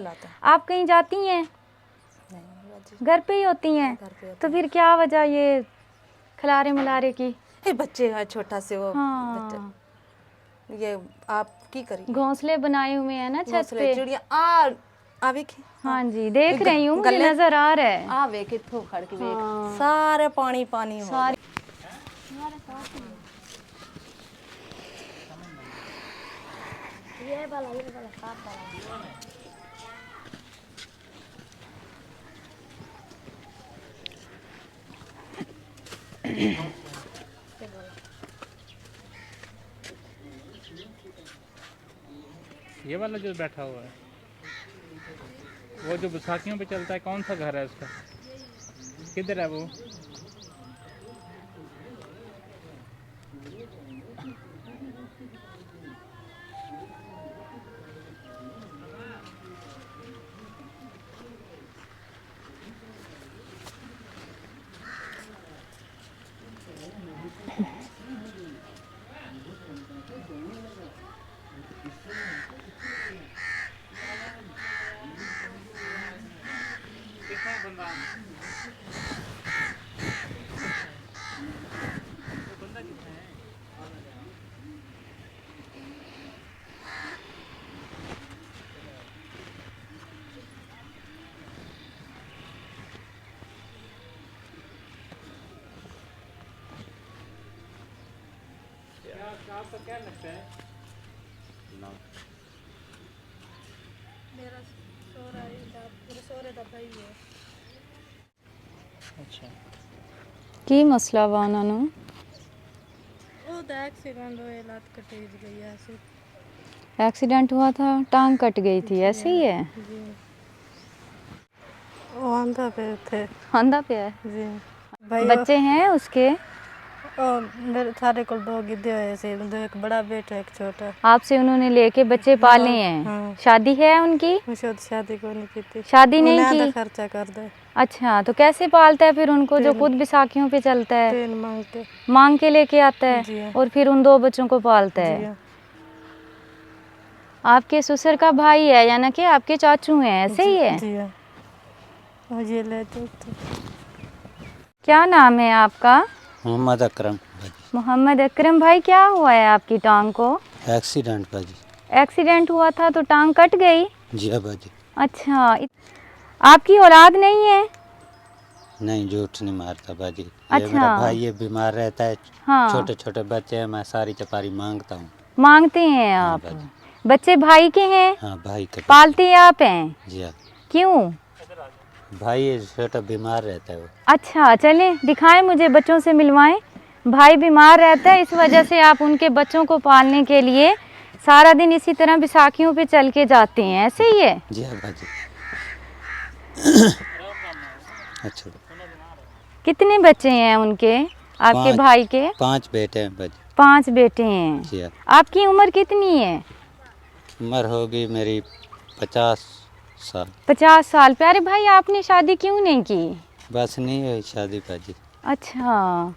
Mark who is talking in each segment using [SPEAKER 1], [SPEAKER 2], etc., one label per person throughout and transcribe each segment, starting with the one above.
[SPEAKER 1] खिलाता है।
[SPEAKER 2] आप कहीं जाती हैं?
[SPEAKER 1] नहीं,
[SPEAKER 2] घर पे ही होती हैं। तो फिर क्या वजह ये खिलारे मिलारे की?
[SPEAKER 1] ये बच्चे है छोटा से वो
[SPEAKER 2] हाँ,
[SPEAKER 1] ये आप की करिए,
[SPEAKER 2] घोंसले बनाए हुए हैं ना छत पे।
[SPEAKER 1] चिड़िया आवे के
[SPEAKER 2] हाँ जी, देख रही हूँ, मुझे नजर आ रहा है।
[SPEAKER 1] आवे के थो खड़ के देख
[SPEAKER 2] हाँ।
[SPEAKER 1] सारे पानी पानी हो
[SPEAKER 2] सारे
[SPEAKER 3] ये वाला साफ वाला।
[SPEAKER 4] ये वाला जो बैठा हुआ है वो जो बैसाखियों पे चलता है, कौन सा घर है उसका? किधर है वो? आपको क्या लगता है?
[SPEAKER 3] मेरा सोरे दा भाई है।
[SPEAKER 4] अच्छा,
[SPEAKER 2] की मसला वा उन्होंने?
[SPEAKER 3] वो दा एक्सीडेंट होए, लात कटेज गई ऐसे।
[SPEAKER 2] एक्सीडेंट हुआ था, टांग कट गई थी, ऐसे ही है?
[SPEAKER 3] जी, वो आंधा पे थे
[SPEAKER 2] आंधा पे है
[SPEAKER 3] जी। भाई
[SPEAKER 2] बच्चे हैं उसके?
[SPEAKER 3] मेरे थारे को दो गिद्धे हुए से, दो, एक बड़ा बेटा एक छोटा।
[SPEAKER 2] आपसे उन्होंने लेके बच्चे पाले हैं?
[SPEAKER 3] हाँ।
[SPEAKER 2] शादी है उनकी?
[SPEAKER 3] मुझे तो शादी को नहीं की थी।
[SPEAKER 2] शादी नहीं
[SPEAKER 3] उन्हें
[SPEAKER 2] की?
[SPEAKER 3] खर्चा कर दे।
[SPEAKER 2] अच्छा, तो कैसे पालता है फिर उनको जो खुद बैसाखियों पे चलता है?
[SPEAKER 3] ट्रेन मांग के
[SPEAKER 2] मांग के लेके आता है
[SPEAKER 3] जी हाँ।
[SPEAKER 2] और फिर उन दो बच्चों को पालता
[SPEAKER 3] जी
[SPEAKER 2] है।
[SPEAKER 3] हाँ।
[SPEAKER 2] आपके ससुर का भाई है यानी कि आपके चाचू हैं, ऐसे ही है?
[SPEAKER 3] जी हाँ। और ये लेते थे।
[SPEAKER 2] क्या नाम है आपका?
[SPEAKER 5] मोहम्मद अकरम।
[SPEAKER 2] मोहम्मद अकरम भाई, क्या हुआ है आपकी टांग को?
[SPEAKER 5] एक्सीडेंट बाजी।
[SPEAKER 2] एक्सीडेंट हुआ था तो टांग कट गई?
[SPEAKER 5] जी हाँ बाजी।
[SPEAKER 2] अच्छा, आपकी औलाद नहीं है?
[SPEAKER 5] नहीं, झूठ नहीं मारता बाजी। ये
[SPEAKER 2] अच्छा।
[SPEAKER 5] मेरा भाई ये बीमार रहता है।
[SPEAKER 2] हाँ।
[SPEAKER 5] छोटे छोटे बच्चे हैं, मैं सारी चपारी मांगता हूँ।
[SPEAKER 2] मांगते हैं आप?
[SPEAKER 5] बाजी।
[SPEAKER 2] बच्चे भाई के हैं?
[SPEAKER 5] हाँ, भाई के।
[SPEAKER 2] पालते आप हैं?
[SPEAKER 5] जी हाँ।
[SPEAKER 2] क्यों?
[SPEAKER 5] भाई ये छोटा बीमार रहता है वो।
[SPEAKER 2] अच्छा, चलें दिखाएं, मुझे बच्चों से मिलवाएं। भाई बीमार रहता है, इस वजह से आप उनके बच्चों को पालने के लिए सारा दिन इसी तरह बैसाखियों पे चल के जाते हैं, ऐसे ही है?
[SPEAKER 5] जी हाँ बाजी। अच्छा,
[SPEAKER 2] कितने बच्चे हैं उनके, आपके भाई के?
[SPEAKER 5] 5 बेटे हैं बाजी।
[SPEAKER 2] 5 बेटे हैं।
[SPEAKER 5] जी हाँ।
[SPEAKER 2] आपकी उम्र कितनी है?
[SPEAKER 5] उम्र होगी मेरी 50 साल।
[SPEAKER 2] 50 साल। प्यारे भाई, आपने शादी क्यों नहीं की?
[SPEAKER 5] बस नहीं हुई शादी बाजी।
[SPEAKER 2] अच्छा,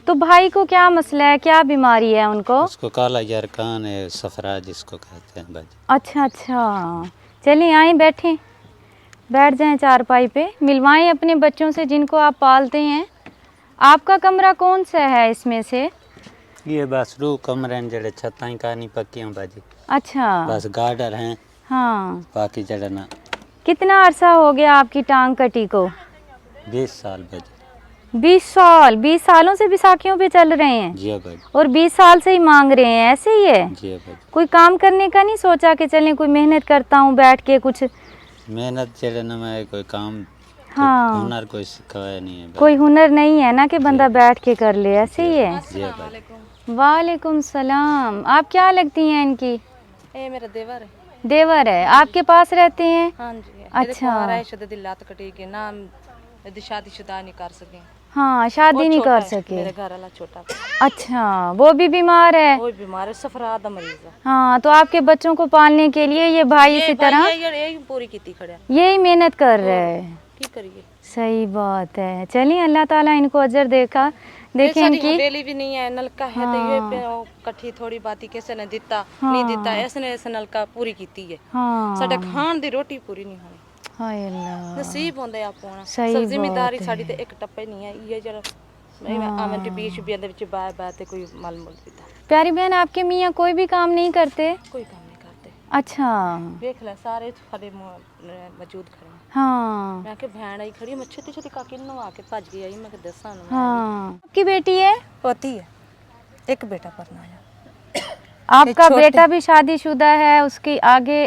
[SPEAKER 2] तो भाई को क्या मसला है, क्या बीमारी है उनको?
[SPEAKER 5] उसको काला यरकान है, सफरा जिसको कहते हैं बाजी।
[SPEAKER 2] अच्छा अच्छा, चलिए आए, बैठें, बैठ जाएं चारपाई पे, मिलवाएं अपने बच्चों से जिनको आप पालते हैं। आपका कमरा कौन सा है इसमें से?
[SPEAKER 5] ये बस रू कमरे जड़े छत्ता ही कहानी पक्की बाजी।
[SPEAKER 2] अच्छा।
[SPEAKER 5] बस गार्डर हैं।
[SPEAKER 2] हाँ।
[SPEAKER 5] बाकी जड़ा ना।
[SPEAKER 2] कितना अरसा हो गया आपकी टांग कटी को?
[SPEAKER 5] 20 साल बाजी।
[SPEAKER 2] 20 साल? 20 सालों से बैसाखियों पे चल रहे हैं?
[SPEAKER 5] जी बाजी।
[SPEAKER 2] और 20 साल से ही मांग रहे हैं, ऐसे ही है?
[SPEAKER 5] जी बाजी।
[SPEAKER 2] कोई काम करने का नहीं सोचा कि चलें कोई मेहनत करता हूँ बैठ के कुछ?
[SPEAKER 5] मेहनत जड़े ना, मैं कोई काम।
[SPEAKER 2] हाँ।
[SPEAKER 5] हुनर कोई सिखाया नहीं है।
[SPEAKER 2] कोई हुनर नहीं है ना कि बंदा बैठ के कर ले, ऐसे ही है?
[SPEAKER 5] जी बाजी।
[SPEAKER 2] वालेकुम सलाम। आप क्या लगती हैं इनकी?
[SPEAKER 1] ये मेरा देवर है।
[SPEAKER 2] देवर है, आपके पास रहते हैं?
[SPEAKER 1] हाँ जी।
[SPEAKER 2] अच्छा।
[SPEAKER 1] लात कटी के ना शादी शुदा नहीं कर सके।
[SPEAKER 2] हाँ, शादी नहीं कर सके।
[SPEAKER 1] मेरे घर वाला छोटा।
[SPEAKER 2] अच्छा, वो भी बीमार है?
[SPEAKER 1] वो बीमार है, सफरा दा मरीज है।
[SPEAKER 2] हाँ, तो आपके बच्चों को पालने के लिए ये भाई इसी तरह
[SPEAKER 1] यही पूरी की खड़े
[SPEAKER 2] यही मेहनत कर रहे हैं।
[SPEAKER 1] की करिए।
[SPEAKER 2] सही बात है। चलिए अल्लाह ताला इनको अजर देखें इनकी।
[SPEAKER 1] हवेली भी नहीं है, नलका है तो ये पे ओ कठी थोड़ी बाती किसी ने दिता नहीं दिता, इसने इस नलका पूरी कीती है।
[SPEAKER 2] हाँ
[SPEAKER 1] साडे खान दी रोटी पूरी नहीं होनी,
[SPEAKER 2] हाय अल्लाह,
[SPEAKER 1] नसीब होंदे आपो
[SPEAKER 2] सही
[SPEAKER 1] सब जिम्मेदारी
[SPEAKER 2] बात
[SPEAKER 1] साडी ते एक टप्पे नहीं है ये जरा मैं आवन के बीच भी अंदर विच बाय ते कोई माल मुल पीता।
[SPEAKER 2] प्यारी बहन, आपके मियाँ कोई भी काम नहीं करते?
[SPEAKER 1] कोई काम नहीं करते।
[SPEAKER 2] अच्छा,
[SPEAKER 1] देख ले सारे खड़े मौजूद खड़े हैं।
[SPEAKER 2] हाँ
[SPEAKER 1] मैं के भैन आई खड़ी, मैं छेती छेती काकी नु आके भज गई आई, मैं के दसा नु
[SPEAKER 2] हाँ। आपकी बेटी है?
[SPEAKER 3] पोती है, एक बेटा पढ़ना है।
[SPEAKER 2] आपका बेटा भी शादीशुदा है, उसकी आगे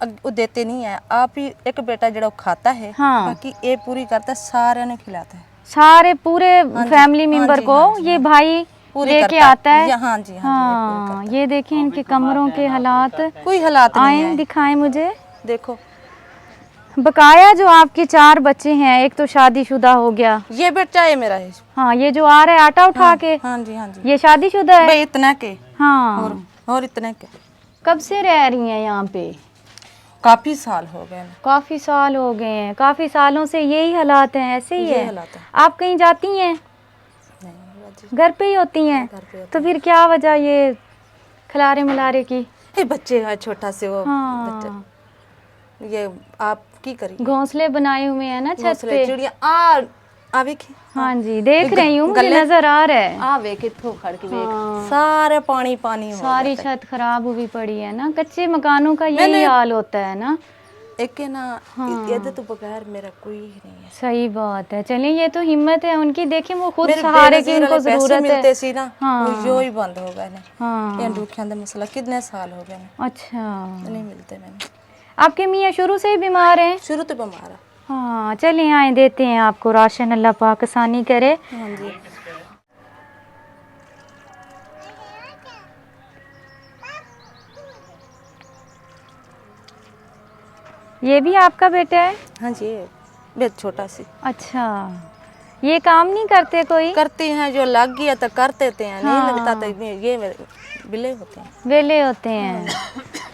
[SPEAKER 3] वो देते नहीं है, आप ही एक बेटा जड़ा वो खाता है,
[SPEAKER 2] हाँ।
[SPEAKER 3] बाकी ये पूरी करता है, सारे ने खिलाता है।
[SPEAKER 2] सारे पूरे फैमिली मेंबर को ये भाई लेके आता है।
[SPEAKER 3] हाँ जी,
[SPEAKER 2] हाँ, ये देखें इनके कमरों के हालात,
[SPEAKER 3] कोई हालात नहीं
[SPEAKER 2] आए दिखाएं मुझे।
[SPEAKER 3] देखो
[SPEAKER 2] बकाया जो आपके 4 बच्चे हैं, एक तो शादीशुदा हो गया,
[SPEAKER 3] ये बेटा है मेरा है।
[SPEAKER 2] हाँ, ये जो आ रहा है आटा उठा के,
[SPEAKER 3] हाँ जी, हाँ जी,
[SPEAKER 2] ये शादीशुदा है।
[SPEAKER 3] भाई इतना के
[SPEAKER 2] हाँ,
[SPEAKER 3] और इतने के।
[SPEAKER 2] कब से रह रही हैं यहाँ पे?
[SPEAKER 3] काफी साल हो गए ना।
[SPEAKER 2] काफी साल हो गए हैं, काफी सालों से यही हालात हैं, ऐसे ही
[SPEAKER 3] ये
[SPEAKER 2] है।
[SPEAKER 3] हालात है।
[SPEAKER 2] आप कहीं जाती हैं?
[SPEAKER 3] नहीं,
[SPEAKER 2] घर पे ही होती हैं?
[SPEAKER 3] घर पे
[SPEAKER 2] तो फिर क्या वजह ये खिलारे मिलारे की?
[SPEAKER 3] ये बच्चे है छोटा से वो
[SPEAKER 2] हाँ,
[SPEAKER 3] बच्चे, ये आप की करिए।
[SPEAKER 2] घोंसले बनाए हुए हैं ना छत पे।
[SPEAKER 3] चिड़िया आवे की।
[SPEAKER 2] हाँ जी, देख रही हूँ, मुझे नजर आ रहा है।
[SPEAKER 3] आ वे किथों खड़ के वेख,
[SPEAKER 2] हाँ।
[SPEAKER 3] सारे पानी पानी हो
[SPEAKER 2] सारी
[SPEAKER 3] जाता
[SPEAKER 2] छत खराब हुई पड़ी है ना, कच्चे मकानों का यही हाल होता है ना।
[SPEAKER 3] है। एक है ना, ये तो बगैर मेरा कोई ही नहीं है।
[SPEAKER 2] सही बात है। चलिए, ये तो हिम्मत है उनकी, देखें वो खुद
[SPEAKER 3] मेरे
[SPEAKER 2] सहारे की
[SPEAKER 3] बेनज़ीर
[SPEAKER 2] उनको
[SPEAKER 3] वाले पैसे
[SPEAKER 2] जरूरत
[SPEAKER 3] मिलते
[SPEAKER 2] है।
[SPEAKER 3] सी ना,
[SPEAKER 2] हाँ।
[SPEAKER 3] वो जो ही बंद हो गए ने।
[SPEAKER 2] हाँ,
[SPEAKER 3] ये दुखियां दा मसला कितने साल हो गए ने,
[SPEAKER 2] अच्छा।
[SPEAKER 3] नहीं मिलते मैंने।
[SPEAKER 2] आपके मियाँ शुरू से ही बीमार हैं?
[SPEAKER 3] शुरू तो बीमार है।
[SPEAKER 2] हाँ, चलिए आए देते हैं आपको राशन, अल्लाह पाक आसानी करे।
[SPEAKER 3] हाँ जी,
[SPEAKER 2] ये भी आपका बेटा है?
[SPEAKER 3] हाँ जी, बेट छोटा सी।
[SPEAKER 2] अच्छा, ये काम नहीं करते कोई?
[SPEAKER 3] करते हैं, जो लग गया तो कर देते हैं,
[SPEAKER 2] हाँ।
[SPEAKER 3] नहीं लगता तो ये बिले होते हैं।
[SPEAKER 2] वेले होते हैं।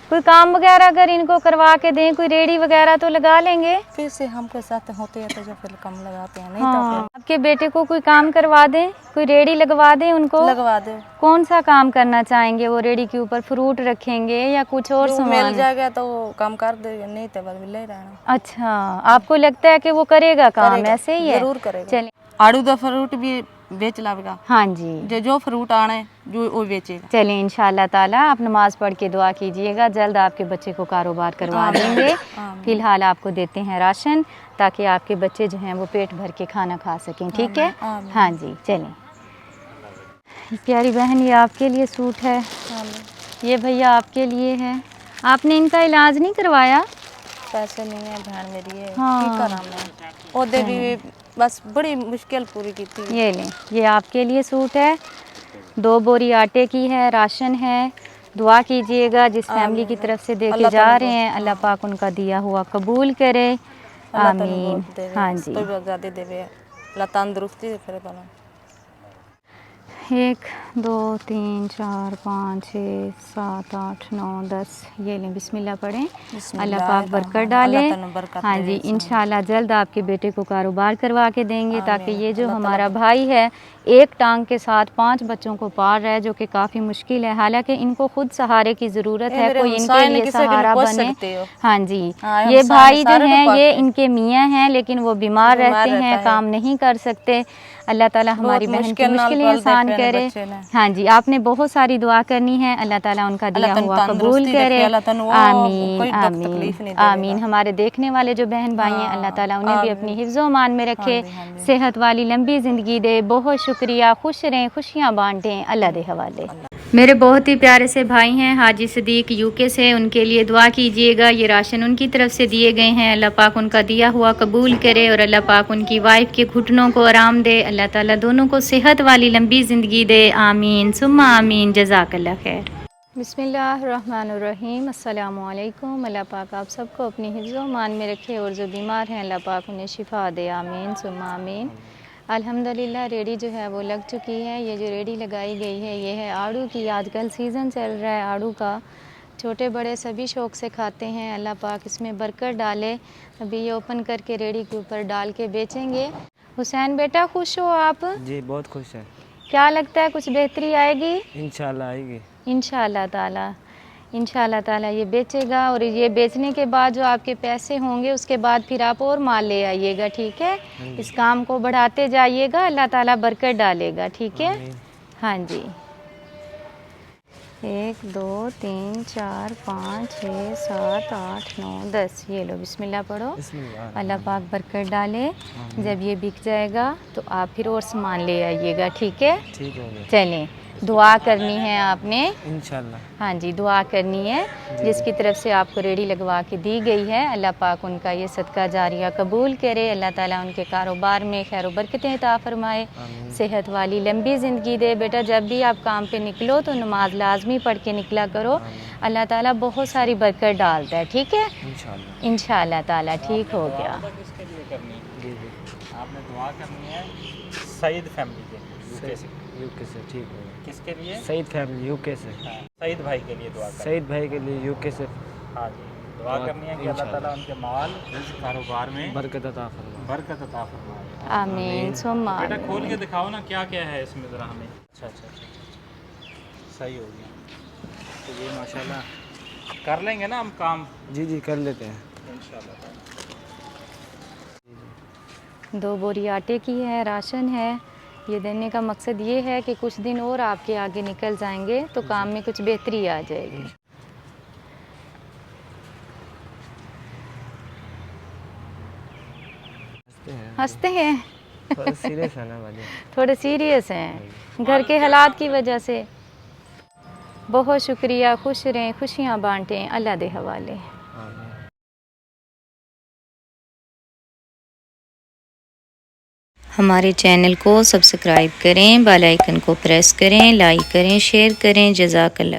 [SPEAKER 2] कोई काम वगैरह अगर इनको करवा के दें, कोई रेडी वगैरह तो लगा लेंगे?
[SPEAKER 3] फिर से हमके साथ होते हैं तो जो फिर कम लगाते हैं, नहीं
[SPEAKER 2] हाँ, आपके बेटे को कोई काम करवा दें, कोई रेडी लगवा दें उनको?
[SPEAKER 3] तो लगवा दो।
[SPEAKER 2] कौन सा काम करना चाहेंगे वो? रेडी के ऊपर फ्रूट रखेंगे या कुछ और
[SPEAKER 3] जो
[SPEAKER 2] सामान?
[SPEAKER 3] मिल जाएगा तो वो काम कर देगा, नहीं तो बस मिले ही रहना।
[SPEAKER 2] अच्छा, आपको लगता है कि वो करेगा काम? ऐसे ही है,
[SPEAKER 3] जरूर करेगा।
[SPEAKER 2] चलिए।
[SPEAKER 3] आड़ू का फ्रूट भी बेच लाएगा,
[SPEAKER 2] हाँ जी,
[SPEAKER 3] जो फ्रूट आना है जो वो बेचेगा।
[SPEAKER 2] चलिए इंशाल्लाह ताला आप नमाज पढ़ के दुआ कीजिएगा, जल्द आपके बच्चे को कारोबार करवा देंगे। फिलहाल आपको देते हैं राशन, ताकि आपके बच्चे जो हैं वो पेट भर के खाना खा सकें, ठीक है? हाँ जी, चलिए। प्यारी बहन, ये आपके लिए सूट है, ये भैया आपके लिए है। आपने इनका इलाज नहीं करवाया?
[SPEAKER 3] पैसे नहीं है बहन मेरी, ये
[SPEAKER 2] हाँ।
[SPEAKER 3] की करा मैं, ओदे भी बस बड़ी मुश्किल पूरी की थी।
[SPEAKER 2] ये लें, ये आपके लिए सूट है, 2 बोरी आटे की है, राशन है। दुआ कीजिएगा जिस फैमिली की तरफ से दे के जा रहे हैं, अल्लाह पाक उनका दिया हुआ कबूल करे, आमीन। हाँ जी,
[SPEAKER 3] कोई आज़ादी देवे, अल्लाह तंदुरुस्ती दे फिर बना।
[SPEAKER 2] 1 2 3 4 5 6 7 8 9 10, ये लें, बिस्मिल्लाह पढ़ें, अल्लाह पाक बरकत डाले। हाँ जी, इंशाल्लाह जल्द आपके बेटे को कारोबार करवा के देंगे, ताकि ये जो हमारा भाई है एक टांग के साथ 5 बच्चों को पाल रहा है, जो कि काफ़ी मुश्किल है। हालांकि इनको खुद सहारे की ज़रूरत है, कोई इनके लिए सहारा बने। हाँ जी, ये भाई जो हैं ये इनके मियाँ हैं, लेकिन वो बीमार रहते हैं, काम नहीं कर सकते। अल्लाह ताला हमारी बहन की मुश्किलें आसान करे। हाँ जी, आपने बहुत सारी दुआ करनी है, अल्लाह ताला उनका दिया हुआ कबूल करे, आमीन आमीन आमीन। हमारे देखने वाले जो बहन भाई हैं, अल्लाह ताला उन्हें भी अपनी हिफ्ज़ो मान में रखे, सेहत वाली लंबी ज़िंदगी दे। बहुत शुक्रिया, खुश रहें, खुशियाँ बांटें, अल्लाह दे हवाले। मेरे बहुत ही प्यारे से भाई हैं हाजी सदीक यूके से, उनके लिए दुआ कीजिएगा। ये राशन उनकी तरफ से दिए गए हैं, अल्लाह पाक उनका दिया हुआ कबूल करे और अल्लाह पाक उनकी वाइफ के घुटनों को आराम दे। अल्लाह ताला दोनों को सेहत वाली लंबी ज़िंदगी दे, आमीन सुम्मा आमीन। जज़ाकल्लाह खैर। बिस्मिल्लाहिर्रहमानिर्रहीम, अस्सलामु अलैकुम। अल्लाह पाक आप सबको अपनी हिफ्ज़ो मान में रखे और जो बीमार हैं अल्लाह पाक उन्हें शिफा दे, आमीन सुम्मा आमीन। अल्हम्दुलिल्लाह रेडी जो है वो लग चुकी है। ये जो रेडी लगाई गई है ये है आड़ू की, आजकल सीज़न चल रहा है आड़ू का, छोटे बड़े सभी शौक़ से खाते हैं। अल्लाह पाक इसमें बरकत डाले। अभी ये ओपन करके रेडी के ऊपर डाल के बेचेंगे। हुसैन बेटा खुश हो आप?
[SPEAKER 6] जी बहुत खुश है।
[SPEAKER 2] क्या लगता है कुछ बेहतरी आएगी?
[SPEAKER 6] इंशाल्लाह आएगी।
[SPEAKER 2] इंशाल्लाह ताला ये बेचेगा और ये बेचने के बाद जो आपके पैसे होंगे उसके बाद फिर आप और माल ले आइएगा, ठीक है? इस काम को बढ़ाते जाइएगा, अल्लाह ताला बरकत डालेगा, ठीक है? हाँ जी। 1 2 3 4 5 6 7 8 9 10 ये लो बिस्मिल्लाह पढ़ो। अल्लाह पाक बरकत डाले। जब ये बिक जाएगा तो आप फिर और सामान ले आइएगा, ठीक है?
[SPEAKER 6] ठीक हो गया।
[SPEAKER 2] चलें, दुआ करनी है आपने।
[SPEAKER 6] इंशाल्लाह।
[SPEAKER 2] हाँ जी, दुआ करनी है। जिसकी तरफ से आपको रेडी लगवा के दी गई है, अल्लाह पाक उनका ये सदका जारिया कबूल करे। अल्लाह ताला उनके कारोबार में खैर व बरकतें अता फरमाए, सेहत वाली लंबी ज़िंदगी दे। बेटा जब भी आप काम पे निकलो तो नमाज लाजमी पढ़ के निकला करो। अल्लाह ताला बहुत सारी बरकत डालता है, ठीक है? इंशाल्लाह ताला ठीक हो गया।
[SPEAKER 4] किसके लिए करनी है? आपने दुआ करनी है सईद फैमिली के लिए,
[SPEAKER 6] यूके से। ठीक है।
[SPEAKER 4] किसके लिए?
[SPEAKER 6] सईद फैमिली यूके से।
[SPEAKER 4] सईद भाई के लिए दुआ करनी
[SPEAKER 6] सईद भाई के लिए यूके से।
[SPEAKER 4] हाँ जी, दुआ करनी है कि अल्लाह ताला उनके माल रिज़्क़ कारोबार में
[SPEAKER 6] बरकत अता फरमाए।
[SPEAKER 4] बरकत अता फरमाए।
[SPEAKER 2] आमीन सुम्मा
[SPEAKER 4] बेटा
[SPEAKER 2] आमीन।
[SPEAKER 4] खोल के दिखाओ ना क्या क्या है इसमें ज़रा हमें। अच्छा, सही हो गया। तो ये माशाल्लाह कर लेंगे ना हम काम
[SPEAKER 6] जी कर लेते हैं
[SPEAKER 4] इंशाल्लाह।
[SPEAKER 2] 2 बोरी आटे की है, राशन है। ये देने का मकसद ये है कि कुछ दिन और आपके आगे निकल जाएंगे तो काम में कुछ बेहतरी आ जाएगी। हंसते हैं
[SPEAKER 6] थोड़ा सीरियस है ना वाली।
[SPEAKER 2] थोड़े सीरियस हैं घर के हालात की वजह से। बहुत शुक्रिया, खुश रहें, खुशियाँ बांटें, अल्लाह दे हवाले। हमारे चैनल को सब्सक्राइब करें, बेल आइकन को प्रेस करें, लाइक करें, शेयर करें। जज़ाकल्लाह।